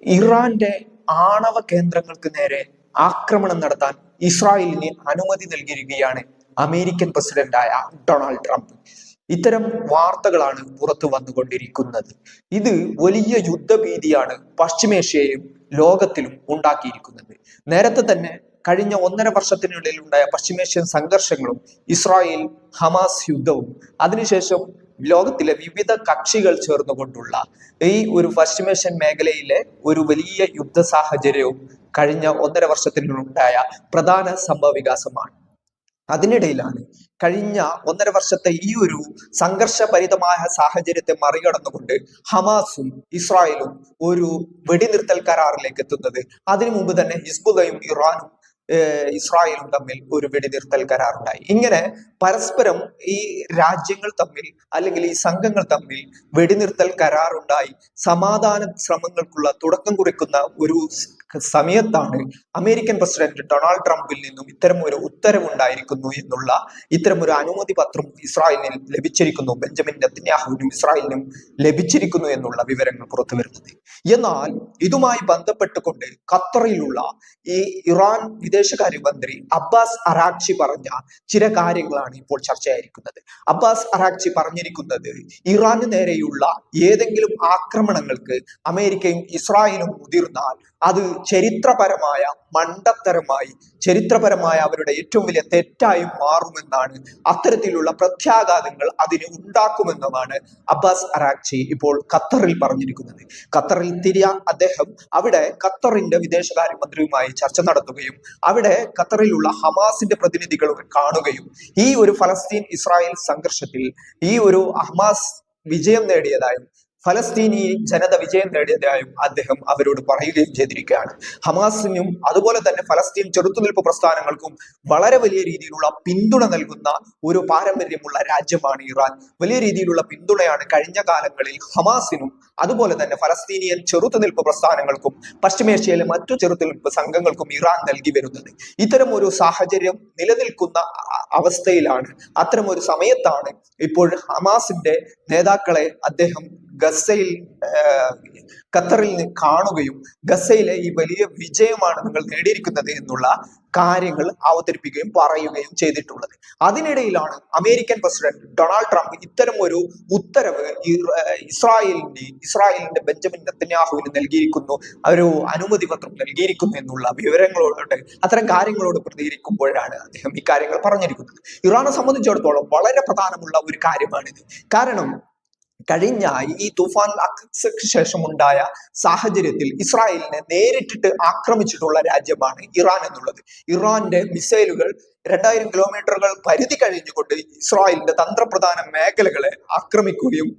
ഇറാന്റെ ആണവ കേന്ദ്രങ്ങൾക്ക് നേരെ ആക്രമണം നടത്താൻ ഇസ്രായേലിന് അനുമതി നൽകിയിരിക്കുകയാണ് അമേരിക്കൻ പ്രസിഡന്റായ ഡൊണാൾഡ് ട്രംപ്. ഇത്തരം വാർത്തകളാണ് പുറത്തു വന്നുകൊണ്ടിരിക്കുന്നത്. ഇത് വലിയ യുദ്ധഭീതിയാണ് പശ്ചിമേഷ്യയും ലോകത്തിലും ഉണ്ടാക്കിയിരിക്കുന്നത്. നേരത്തെ തന്നെ കഴിഞ്ഞ 1.5 വർഷത്തിനുള്ളിൽ ഉണ്ടായ പശ്ചിമേഷ്യൻ സംഘർഷങ്ങളും ഇസ്രായേൽ ഹമാസ് യുദ്ധവും അതിനുശേഷം ലോകത്തിലെ വിവിധ കക്ഷികൾ ചേർന്നുകൊണ്ടുള്ള ഈ ഒരു പശ്ചിമേഷ്യൻ മേഖലയിലെ ഒരു വലിയ യുദ്ധ സാഹചര്യവും കഴിഞ്ഞ 1.5 വർഷത്തിനുണ്ടായ പ്രധാന സംഭവ വികാസമാണ്. അതിനിടയിലാണ് കഴിഞ്ഞ 1.5 വർഷത്തെ ഈ ഒരു സംഘർഷഭരിതമായ സാഹചര്യത്തെ മറികടന്നുകൊണ്ട് ഹമാസും ഇസ്രായേലും ഒരു വെടിനിർത്തൽ കരാറിലേക്ക് എത്തുന്നത്. അതിനു മുമ്പ് തന്നെ ഹിസ്ബുള്ളയും ഇറാനും ഇസ്രായേലും തമ്മിൽ ഒരു വെടിനിർത്തൽ കരാറുണ്ടായി. ഇങ്ങനെ പരസ്പരം ഈ രാജ്യങ്ങൾ തമ്മിൽ അല്ലെങ്കിൽ ഈ സംഘങ്ങൾ തമ്മിൽ വെടിനിർത്തൽ കരാറുണ്ടായി സമാധാന ശ്രമങ്ങൾക്കുള്ള തുടക്കം കുറിക്കുന്ന ഒരു സമയത്താണ് അമേരിക്കൻ പ്രസിഡന്റ് ഡൊണാൾഡ് ട്രംപിൽ നിന്നും ഇത്തരം ഒരു ഉത്തരവുണ്ടായിരിക്കുന്നു എന്നുള്ള ഇത്തരം ഒരു അനുമതി പത്രം ഇസ്രായേലിന് ലഭിച്ചിരിക്കുന്നു, ബെഞ്ചമിൻ നെതന്യാഹുവിനും ഇസ്രായേലിനും ലഭിച്ചിരിക്കുന്നു എന്നുള്ള വിവരങ്ങൾ പുറത്തു വരുന്നത്. എന്നാൽ ഇതുമായി ബന്ധപ്പെട്ടുകൊണ്ട് ഖത്തറിലുള്ള ഈ ഇറാൻ വിദേശകാര്യമന്ത്രി അബ്ബാസ് അറാഖ്ചി പറഞ്ഞ ചില കാര്യങ്ങളാണ് ഇപ്പോൾ ചർച്ചയായിരിക്കുന്നത്. അബ്ബാസ് അറാഖ്ചി പറഞ്ഞിരിക്കുന്നത് ഇറാന് നേരെയുള്ള ഏതെങ്കിലും ആക്രമണങ്ങൾക്ക് അമേരിക്കയും ഇസ്രായേലും മുതിർന്നാൽ അത് ചരിത്രപരമായ മണ്ടത്തരമായി, ചരിത്രപരമായ അവരുടെ ഏറ്റവും വലിയ തെറ്റായി മാറുമെന്നാണ്, അത്തരത്തിലുള്ള പ്രത്യാഘാതങ്ങൾ അതിന് ഉണ്ടാക്കുമെന്നതാണ് അബ്ബാസ് അറാഖ്ചി ഇപ്പോൾ ഖത്തറിൽ പറഞ്ഞിരിക്കുന്നത്. ഖത്തറിൽ അദ്ദേഹം അവിടെ ഖത്തറിന്റെ വിദേശകാര്യമന്ത്രിയുമായി ചർച്ച നടത്തുകയും അവിടെ ഖത്തറിലുള്ള ഹമാസിന്റെ പ്രതിനിധികളെ കാണുകയും ഈ ഒരു ഫലസ്തീൻ ഇസ്രായേൽ സംഘർഷത്തിൽ ഈ ഒരു ഹമാസ് വിജയം നേടിയതായും ഫലസ്തീനി ജനത വിജയം നേടിയതായും അദ്ദേഹം അവരോട് പറയുകയും ചെയ്തിരിക്കുകയാണ്. ഹമാസിനും അതുപോലെ തന്നെ ഫലസ്തീൻ ചെറുത്തുനിൽപ്പ് പ്രസ്ഥാനങ്ങൾക്കും വളരെ വലിയ രീതിയിലുള്ള പിന്തുണ നൽകുന്ന ഒരു പാരമ്പര്യമുള്ള രാജ്യമാണ് ഇറാൻ. വലിയ രീതിയിലുള്ള പിന്തുണയാണ് കഴിഞ്ഞ കാലങ്ങളിൽ ഹമാസിനും അതുപോലെ തന്നെ ഫലസ്തീനിയൻ ചെറുത്തുനിൽപ്പ് പ്രസ്ഥാനങ്ങൾക്കും പശ്ചിമേഷ്യയിലെ മറ്റു ചെറുത്തുനിൽപ്പ് സംഘങ്ങൾക്കും ഇറാൻ നൽകി വരുന്നത്. ഇത്തരം ഒരു സാഹചര്യം നിലനിൽക്കുന്ന അവസ്ഥയിലാണ്, അത്തരം ഒരു സമയത്താണ് ഇപ്പോൾ ഹമാസിന്റെ നേതാക്കളെ അദ്ദേഹം ഗസയിൽ ഖത്തറിൽ കാണുകയും ഗസയിലെ ഈ വലിയ വിജയമാണ് നിങ്ങൾ നേടിയിരിക്കുന്നത് എന്നുള്ള കാര്യങ്ങൾ അവതരിപ്പിക്കുകയും പറയുകയും ചെയ്തിട്ടുള്ളത്. അതിനിടയിലാണ് അമേരിക്കൻ പ്രസിഡന്റ് ഡൊണാൾഡ് ട്രംപ് ഇത്തരം ഒരു ഉത്തരവ് ഇസ്രായേലിന്റെ ബെഞ്ചമിൻ നെതന്യാഹുവിന് നൽകിയിരിക്കുന്നു, ഒരു അനുമതി പത്രം നൽകിയിരിക്കുന്നു എന്നുള്ള വിവരങ്ങളോട് അത്തരം കാര്യങ്ങളോട് പ്രതികരിക്കുമ്പോഴാണ് അദ്ദേഹം ഈ കാര്യങ്ങൾ പറഞ്ഞിരിക്കുന്നത്. ഇറാനെ സംബന്ധിച്ചിടത്തോളം വളരെ പ്രധാനമുള്ള ഒരു കാര്യമാണിത്. കാരണം കഴിഞ്ഞ ഈ തുഫാൻ അക്സക്ക് ശേഷം ഉണ്ടായ സാഹചര്യത്തിൽ ഇസ്രായേലിനെ നേരിട്ടിട്ട് ആക്രമിച്ചിട്ടുള്ള രാജ്യമാണ് ഇറാൻ എന്നുള്ളത്. ഇറാന്റെ മിസൈലുകൾ 2000 കിലോമീറ്ററുകൾ പരിധി കഴിഞ്ഞുകൊണ്ട് ഇസ്രായേലിന്റെ തന്ത്രപ്രധാന മേഖലകളെ ആക്രമിക്കുകയും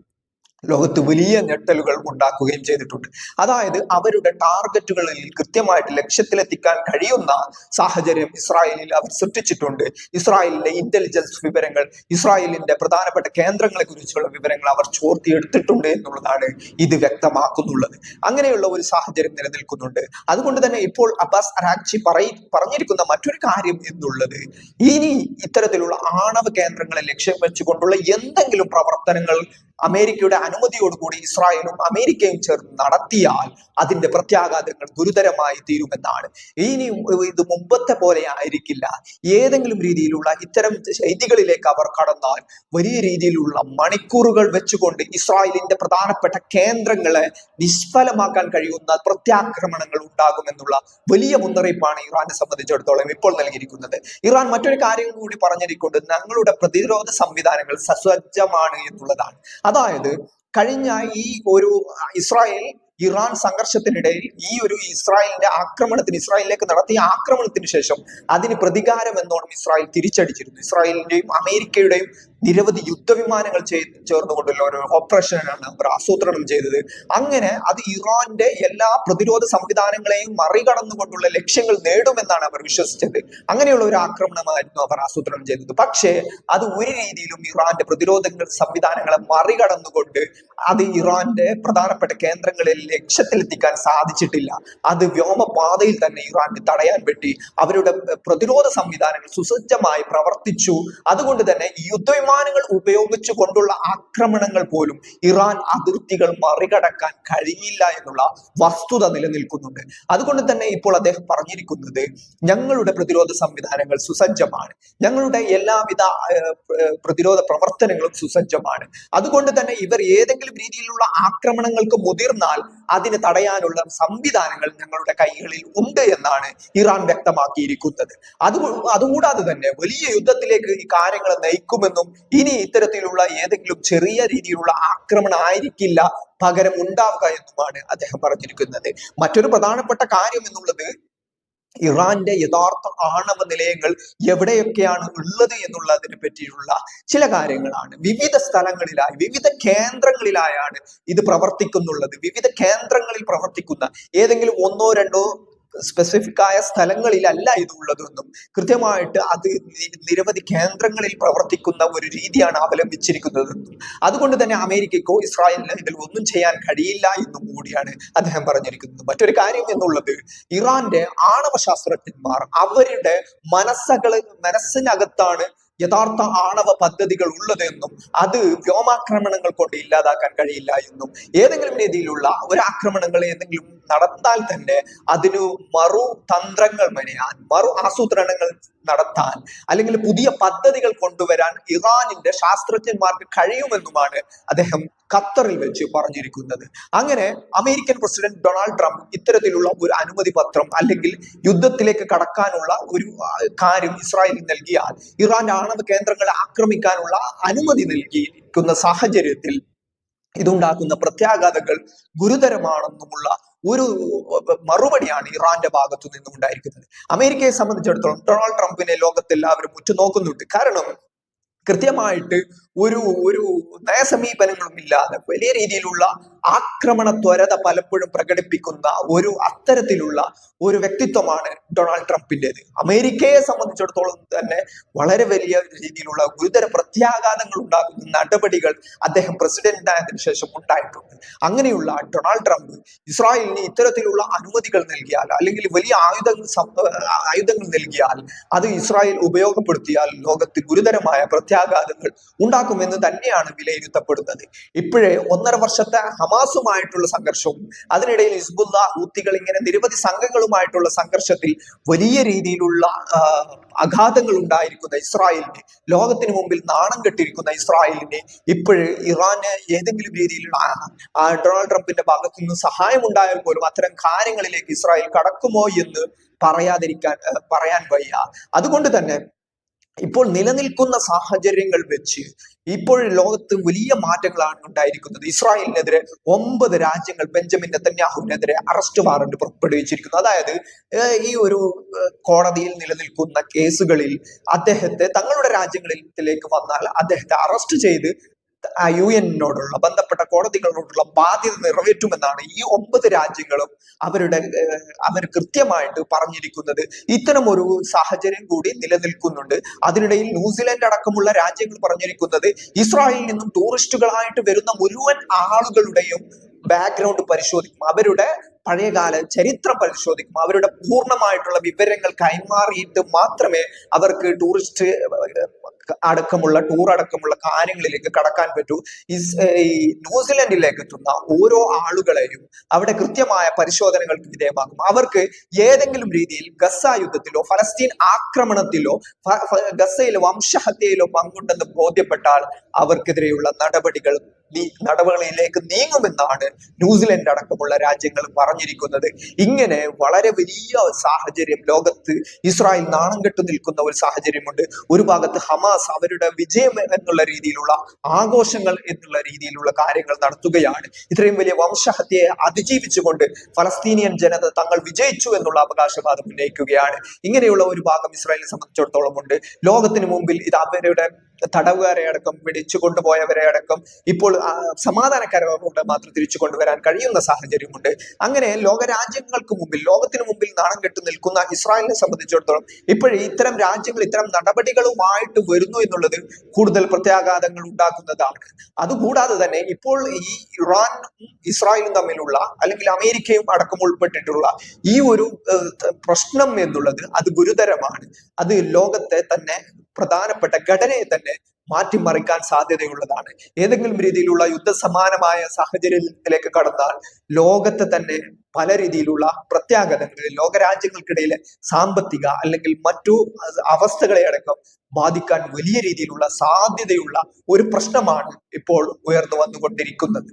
ലോകത്ത് വലിയ ഞെട്ടലുകൾ ഉണ്ടാക്കുകയും ചെയ്തിട്ടുണ്ട്. അതായത് അവരുടെ ടാർഗറ്റുകളിൽ കൃത്യമായിട്ട് ലക്ഷ്യത്തിലെത്തിക്കാൻ കഴിയുന്ന സാഹചര്യം ഇസ്രായേലിൽ അവർ സൃഷ്ടിച്ചിട്ടുണ്ട്. ഇസ്രായേലിന്റെ ഇന്റലിജൻസ് വിവരങ്ങൾ, ഇസ്രായേലിന്റെ പ്രധാനപ്പെട്ട കേന്ദ്രങ്ങളെ കുറിച്ചുള്ള വിവരങ്ങൾ അവർ ചോർത്തിയെടുത്തിട്ടുണ്ട് എന്നുള്ളതാണ് ഇത് വ്യക്തമാക്കുന്നുള്ളത്. അങ്ങനെയുള്ള ഒരു സാഹചര്യം നിലനിൽക്കുന്നുണ്ട്. അതുകൊണ്ട് തന്നെ ഇപ്പോൾ അബ്ബാസ് അറാഖ്ചി പറഞ്ഞിരിക്കുന്ന മറ്റൊരു കാര്യം എന്നുള്ളത്, ഇനി ഇത്തരത്തിലുള്ള ആണവ കേന്ദ്രങ്ങളെ ലക്ഷ്യം വെച്ചുകൊണ്ടുള്ള എന്തെങ്കിലും പ്രവർത്തനങ്ങൾ അമേരിക്കയുടെ അനുമതിയോടുകൂടി ഇസ്രായേലും അമേരിക്കയും ചേർന്ന് നടത്തിയാൽ അതിന്റെ പ്രത്യാഘാതങ്ങൾ ഗുരുതരമായി തീരുമെന്നാണ്. ഇനി ഇത് മുമ്പത്തെ പോലെ ആയിരിക്കില്ല. ഏതെങ്കിലും രീതിയിലുള്ള ഇത്തരം ചെയ്തികളിലേക്ക് അവർ കടന്നാൽ വലിയ രീതിയിലുള്ള മണിക്കൂറുകൾ വെച്ചുകൊണ്ട് ഇസ്രായേലിന്റെ പ്രധാനപ്പെട്ട കേന്ദ്രങ്ങളെ നിഷ്ഫലമാക്കാൻ കഴിയുന്ന പ്രത്യാക്രമണങ്ങൾ ഉണ്ടാകുമെന്നുള്ള വലിയ മുന്നറിയിപ്പാണ് ഇറാനെ സംബന്ധിച്ചിടത്തോളം ഇപ്പോൾ നൽകിയിരിക്കുന്നത്. ഇറാൻ മറ്റൊരു കാര്യം കൂടി പറഞ്ഞിരിക്കുന്നത് ഞങ്ങളുടെ പ്രതിരോധ സംവിധാനങ്ങൾ സസജ്ജമാണ് എന്നുള്ളതാണ്. അതായത് കഴിഞ്ഞ ഈ ഒരു ഇറാൻ സംഘർഷത്തിനിടയിൽ ഈ ഒരു ഇസ്രായേലിലേക്ക് നടത്തിയ ആക്രമണത്തിന് ശേഷം അതിന് പ്രതികാരം എന്നോണം ഇസ്രായേൽ തിരിച്ചടിച്ചിരുന്നു. ഇസ്രായേലിന്റെയും അമേരിക്കയുടെയും നിരവധി യുദ്ധവിമാനങ്ങൾ ചേർന്നുകൊണ്ടുള്ള ഒരു ഓപ്പറേഷനാണ് അവർ ആസൂത്രണം ചെയ്തത്. അങ്ങനെ അത് ഇറാന്റെ എല്ലാ പ്രതിരോധ സംവിധാനങ്ങളെയും മറികടന്നുകൊണ്ടുള്ള ലക്ഷ്യങ്ങൾ നേടുമെന്നാണ് അവർ വിശ്വസിച്ചത്. അങ്ങനെയുള്ള ഒരു ആക്രമണമായിരുന്നു അവർ ആസൂത്രണം ചെയ്തത്. പക്ഷേ അത് ഒരു രീതിയിലും ഇറാന്റെ പ്രതിരോധ സംവിധാനങ്ങളെ മറികടന്നുകൊണ്ട് അത് ഇറാന്റെ പ്രധാനപ്പെട്ട കേന്ദ്രങ്ങളിൽ ലക്ഷ്യത്തിലെത്തിക്കാൻ സാധിച്ചിട്ടില്ല. അത് വ്യോമപാതയിൽ തന്നെ ഇറാന് തടയാൻ പറ്റി. അവരുടെ പ്രതിരോധ സംവിധാനങ്ങൾ സുസജ്ജമായി പ്രവർത്തിച്ചു. അതുകൊണ്ട് തന്നെ ഈ യുദ്ധവിമാന യുദ്ധവിമാനങ്ങൾ ഉപയോഗിച്ചു കൊണ്ടുള്ള ആക്രമണങ്ങൾ പോലും ഇറാൻ അതിർത്തികൾ മറികടക്കാൻ കഴിയില്ല എന്നുള്ള വസ്തുത നിലനിൽക്കുന്നുണ്ട്. അതുകൊണ്ട് തന്നെ ഇപ്പോൾ അദ്ദേഹം പറഞ്ഞിരിക്കുന്നത്, ഞങ്ങളുടെ പ്രതിരോധ സംവിധാനങ്ങൾ സുസജ്ജമാണ്, ഞങ്ങളുടെ എല്ലാവിധ പ്രതിരോധ പ്രവർത്തനങ്ങളും സുസജ്ജമാണ്. അതുകൊണ്ട് തന്നെ ഇവർ ഏതെങ്കിലും രീതിയിലുള്ള ആക്രമണങ്ങൾക്ക് മുതിർന്നാൽ അതിന് തടയാനുള്ള സംവിധാനങ്ങൾ ഞങ്ങളുടെ കൈകളിൽ ഉണ്ട് എന്നാണ് ഇറാൻ വ്യക്തമാക്കിയിരിക്കുന്നത്. അതുകൂടാതെ തന്നെ വലിയ യുദ്ധത്തിലേക്ക് ഈ കാര്യങ്ങൾ നയിക്കുമെന്നും ഇനി ഇത്തരത്തിലുള്ള ഏതെങ്കിലും ചെറിയ രീതിയിലുള്ള ആക്രമണം ആയിരിക്കില്ല പകരം ഉണ്ടാവുക എന്നുമാണ് അദ്ദേഹം പറഞ്ഞിരിക്കുന്നത്. മറ്റൊരു പ്രധാനപ്പെട്ട കാര്യം എന്നുള്ളത്, ഇറാന്റെ യഥാർത്ഥ ആണവ നിലയങ്ങൾ എവിടെയൊക്കെയാണ് ഉള്ളത് എന്നുള്ളതിനെ പറ്റിയുള്ള ചില കാര്യങ്ങളാണ്. വിവിധ സ്ഥലങ്ങളിലായി, വിവിധ കേന്ദ്രങ്ങളിലായാണ് ഇത് പ്രവർത്തിക്കുന്നുള്ളത്. വിവിധ കേന്ദ്രങ്ങളിൽ പ്രവർത്തിക്കുന്ന ഏതെങ്കിലും ഒന്നോ രണ്ടോ സ്പെസിഫിക് ആയ സ്ഥലങ്ങളിലല്ല ഇത് ഉള്ളതെന്നും കൃത്യമായിട്ട് അത് നിരവധി കേന്ദ്രങ്ങളിൽ പ്രവർത്തിക്കുന്ന ഒരു രീതിയാണ് അവലംബിച്ചിരിക്കുന്നതെന്നും അതുകൊണ്ട് തന്നെ അമേരിക്കയ്ക്കോ ഇസ്രായേലിനോ ഇതിൽ ഒന്നും ചെയ്യാൻ കഴിയില്ല എന്നും കൂടിയാണ് അദ്ദേഹം പറഞ്ഞിരിക്കുന്നത്. മറ്റൊരു കാര്യം എന്നുള്ളത്, ഇറാന്റെ ആണവ ശാസ്ത്രജ്ഞന്മാർ അവരുടെ മനസ്സിനകത്താണ് യഥാർത്ഥ ആണവ പദ്ധതികൾ ഉള്ളതെന്നും അത് വ്യോമാക്രമണങ്ങൾ കൊണ്ട് ഇല്ലാതാക്കാൻ കഴിയില്ല എന്നും ഏതെങ്കിലും രീതിയിലുള്ള ഒരാക്രമണങ്ങൾ ഏതെങ്കിലും നടത്താൽ തന്നെ അതിനു തന്ത്രങ്ങൾ മെനയാൻ, ആസൂത്രണങ്ങൾ നടത്താൻ അല്ലെങ്കിൽ പുതിയ പദ്ധതികൾ കൊണ്ടുവരാൻ ഇറാനിന്റെ ശാസ്ത്രജ്ഞന്മാർക്ക് കഴിയുമെന്നുമാണ് അദ്ദേഹം ഖത്തറിൽ വെച്ച് പറഞ്ഞിരിക്കുന്നത്. അങ്ങനെ അമേരിക്കൻ പ്രസിഡന്റ് ഡൊണാൾഡ് ട്രംപ് ഇത്തരത്തിലുള്ള ഒരു അനുമതി പത്രം അല്ലെങ്കിൽ യുദ്ധത്തിലേക്ക് കടക്കാനുള്ള ഒരു കാര്യം ഇസ്രായേലിന് നൽകിയാൽ ഇറാന്റെ ആണവ കേന്ദ്രങ്ങളെ ആക്രമിക്കാനുള്ള അനുമതി നൽകിയിരിക്കുന്ന സാഹചര്യത്തിൽ ഇതുണ്ടാക്കുന്ന പ്രത്യാഘാതങ്ങൾ ഗുരുതരമാണെന്നുമുള്ള ഒരു മറുപടിയാണ് ഇറാന്റെ ഭാഗത്തു നിന്നും ഉണ്ടായിരിക്കുന്നത്. അമേരിക്കയെ സംബന്ധിച്ചിടത്തോളം ഡൊണാൾഡ് ട്രംപിനെ ലോകത്തെല്ലാവരും ഉറ്റുനോക്കുന്നുണ്ട്. കാരണം കൃത്യമായിട്ട് ഒരു നയസമീപനങ്ങളും ഇല്ലാതെ വലിയ രീതിയിലുള്ള ആക്രമണ ത്വരത പലപ്പോഴും പ്രകടിപ്പിക്കുന്ന അത്തരത്തിലുള്ള ഒരു വ്യക്തിത്വമാണ് ഡൊണാൾഡ് ട്രംപിൻ്റെത്. അമേരിക്കയെ സംബന്ധിച്ചിടത്തോളം തന്നെ വളരെ വലിയ രീതിയിലുള്ള ഗുരുതര പ്രത്യാഘാതങ്ങൾ ഉണ്ടാക്കുന്ന നടപടികൾ അദ്ദേഹം പ്രസിഡന്റ് ആയതിനു ശേഷം ഉണ്ടായിട്ടുണ്ട്. അങ്ങനെയുള്ള ഡൊണാൾഡ് ട്രംപ് ഇസ്രായേലിന് ഇത്തരത്തിലുള്ള അനുമതികൾ നൽകിയാൽ അല്ലെങ്കിൽ വലിയ ആയുധങ്ങൾ നൽകിയാൽ അത് ഇസ്രായേൽ ഉപയോഗപ്പെടുത്തിയാൽ ലോകത്ത് ഗുരുതരമായ പ്രത്യാഘാതങ്ങൾ ഉണ്ടാക്കുമെന്ന് തന്നെയാണ് വിലയിരുത്തപ്പെടുന്നത്. ഇപ്പോഴേ 1.5 വർഷത്തെ ഹമാസുമായിട്ടുള്ള സംഘർഷവും അതിനിടയിൽ ഹിസ്ബുല്ല, ഹൂത്തികൾ ഇങ്ങനെ നിരവധി സംഘങ്ങളുമായിട്ടുള്ള സംഘർഷത്തിൽ വലിയ രീതിയിലുള്ള അഘാതങ്ങൾ ഉണ്ടായിരിക്കുന്ന ഇസ്രായേലിനെ, ലോകത്തിന് മുമ്പിൽ നാണം കെട്ടിരിക്കുന്ന ഇസ്രായേലിനെ ഇപ്പോഴ് ഇറാന് ഏതെങ്കിലും രീതിയിലുള്ള ഡൊണാൾഡ് ട്രംപിന്റെ ഭാഗത്തു നിന്ന് സഹായം ഉണ്ടായാൽ പോലും അത്തരം കാര്യങ്ങളിലേക്ക് ഇസ്രായേൽ കടക്കുമോ എന്ന് പറയാൻ വയ്യ. അതുകൊണ്ട് തന്നെ ഇപ്പോൾ നിലനിൽക്കുന്ന സാഹചര്യങ്ങൾ വെച്ച് ഇപ്പോൾ ലോകത്ത് വലിയ മാറ്റങ്ങളാണ് ഉണ്ടായിരിക്കുന്നത്. ഇസ്രായേലിനെതിരെ 9 രാജ്യങ്ങൾ ബെഞ്ചമിൻ നെതന്യാഹുവിനെതിരെ അറസ്റ്റ് വാറന്റ് പുറപ്പെടുവിച്ചിരിക്കുന്നു. അതായത് ഈ ഒരു കോടതിയിൽ നിലനിൽക്കുന്ന കേസുകളിൽ അദ്ദേഹത്തെ തങ്ങളുടെ രാജ്യങ്ങളിലേക്ക് വന്നാൽ അദ്ദേഹത്തെ അറസ്റ്റ് ചെയ്ത് UN-നോടുള്ള ബന്ധപ്പെട്ട കോടതികളോടുള്ള ബാധ്യത നിറവേറ്റുമെന്നാണ് ഈ 9 രാജ്യങ്ങളും അവർ കൃത്യമായിട്ട് പറഞ്ഞിരിക്കുന്നത്. ഇത്തരം ഒരു സാഹചര്യം കൂടി നിലനിൽക്കുന്നുണ്ട്. അതിനിടയിൽ ന്യൂസിലൻഡ് അടക്കമുള്ള രാജ്യങ്ങൾ പറഞ്ഞിരിക്കുന്നത് ഇസ്രായേലിൽ നിന്നും ടൂറിസ്റ്റുകളായിട്ട് വരുന്ന മുഴുവൻ ആളുകളുടെയും ബാക്ക്ഗ്രൗണ്ട് പരിശോധിക്കും, അവരുടെ പഴയകാല ചരിത്രം പരിശോധിക്കും, അവരുടെ പൂർണ്ണമായിട്ടുള്ള വിവരങ്ങൾ കൈമാറിയിട്ട് മാത്രമേ അവർക്ക് ടൂർ അടക്കമുള്ള കാര്യങ്ങളിലേക്ക് കടക്കാൻ പറ്റൂ. ഈ ന്യൂസിലൻഡിലേക്ക് എത്തുന്ന ഓരോ ആളുകളെയും അവിടെ കൃത്യമായ പരിശോധനകൾക്ക് വിധേയമാക്കും. അവർക്ക് ഏതെങ്കിലും രീതിയിൽ ഗസ യുദ്ധത്തിലോ ഫലസ്തീൻ ആക്രമണത്തിലോ ഗസയിലെ വംശഹത്യയിലോ പങ്കുണ്ടെന്ന് ബോധ്യപ്പെട്ടാൽ അവർക്കെതിരെയുള്ള നടപടികളിലേക്ക് നീങ്ങുമെന്നാണ് ന്യൂസിലൻഡ് അടക്കമുള്ള രാജ്യങ്ങൾ പറഞ്ഞിരിക്കുന്നത്. ഇങ്ങനെ വളരെ വലിയ സാഹചര്യം ലോകത്ത് ഇസ്രായേൽ നാണം കെട്ടു നിൽക്കുന്ന ഒരു സാഹചര്യമുണ്ട്. ഒരു ഭാഗത്ത് ഹമാസ് അവരുടെ വിജയം എന്നുള്ള രീതിയിലുള്ള ആഘോഷങ്ങൾ എന്നുള്ള രീതിയിലുള്ള കാര്യങ്ങൾ നടത്തുകയാണ്. ഇത്രയും വലിയ വംശഹത്യയെ അതിജീവിച്ചുകൊണ്ട് ഫലസ്തീനിയൻ ജനത തങ്ങൾ വിജയിച്ചു എന്നുള്ള അവകാശവാദം ഉന്നയിക്കുകയാണ്. ഇങ്ങനെയുള്ള ഒരു ഭാഗം ഇസ്രായേലിനെ സംബന്ധിച്ചിടത്തോളം ഉണ്ട്. ലോകത്തിന് മുമ്പിൽ ഇത് അവരുടെ തടവുകാരെ അടക്കം പിടിച്ചു കൊണ്ടുപോയവരെ അടക്കം ഇപ്പോൾ സമാധാനകരമായിട്ട് മാത്രം തിരിച്ചു കൊണ്ടുവരാൻ കഴിയുന്ന സാഹചര്യമുണ്ട്. അങ്ങനെ ലോകരാജ്യങ്ങൾക്ക് മുമ്പിൽ, ലോകത്തിന് മുമ്പിൽ നാണം കെട്ടു നിൽക്കുന്ന ഇസ്രായേലിനെ സംബന്ധിച്ചിടത്തോളം ഇപ്പോഴും ഇത്തരം രാജ്യങ്ങൾ ഇത്തരം നടപടികളുമായിട്ട് വരുന്നു എന്നുള്ളത് കൂടുതൽ പ്രത്യാഘാതങ്ങൾ ഉണ്ടാക്കുന്നതാണ്. അതുകൂടാതെ തന്നെ ഇപ്പോൾ ഈ ഇറാനും ഇസ്രായേലും തമ്മിലുള്ള അല്ലെങ്കിൽ അമേരിക്കയും അടക്കം ഉൾപ്പെട്ടിട്ടുള്ള ഈ ഒരു പ്രശ്നം എന്നുള്ളത് അത് ഗുരുതരമാണ്. അത് ലോകത്തെ തന്നെ പ്രധാനപ്പെട്ട ഘടനയെ തന്നെ മാറ്റിമറിക്കാൻ സാധ്യതയുള്ളതാണ്. ഏതെങ്കിലും രീതിയിലുള്ള യുദ്ധസമാനമായ സാഹചര്യത്തിലേക്ക് കടന്നാൽ ലോകത്തെ തന്നെ പല രീതിയിലുള്ള പ്രത്യാഘാതങ്ങൾ ലോകരാജ്യങ്ങൾക്കിടയിലെ സാമ്പത്തിക അല്ലെങ്കിൽ മറ്റു അവസ്ഥകളെ അടക്കം ബാധിക്കാൻ വലിയ രീതിയിലുള്ള സാധ്യതയുള്ള ഒരു പ്രശ്നമാണ് ഇപ്പോൾ ഉയർന്നു വന്നുകൊണ്ടിരിക്കുന്നത്.